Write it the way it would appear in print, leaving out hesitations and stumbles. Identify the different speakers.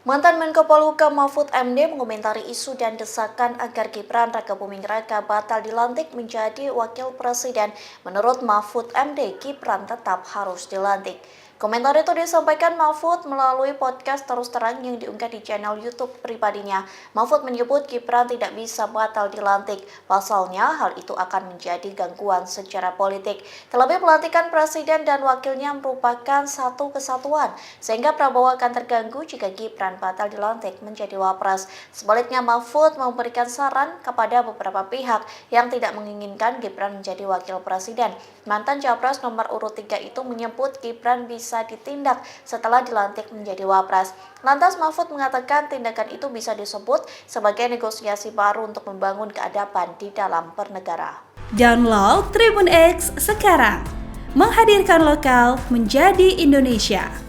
Speaker 1: Mantan Menko Polhukam Mahfud MD mengomentari isu dan desakan agar Gibran Rakabuming Raka batal dilantik menjadi wakil presiden. Menurut Mahfud MD, Gibran tetap harus dilantik. Komentar itu disampaikan Mahfud melalui podcast Terus Terang yang diunggah di channel YouTube pribadinya. Mahfud menyebut Gibran tidak bisa batal dilantik. Pasalnya, hal itu akan menjadi gangguan secara politik. Terlebih pelantikan presiden dan wakilnya merupakan satu kesatuan, sehingga Prabowo akan terganggu jika Gibran batal dilantik menjadi wapres. Sebaliknya, Mahfud memberikan saran kepada beberapa pihak yang tidak menginginkan Gibran menjadi wakil presiden. Mantan Capres nomor urut 3 itu menyebut Gibran bisa ditindak setelah dilantik menjadi wapres. Lantas Mahfud mengatakan tindakan itu bisa disebut sebagai negosiasi baru untuk membangun keadaban di dalam bernegara.
Speaker 2: Download Tribun X sekarang, menghadirkan lokal menjadi Indonesia.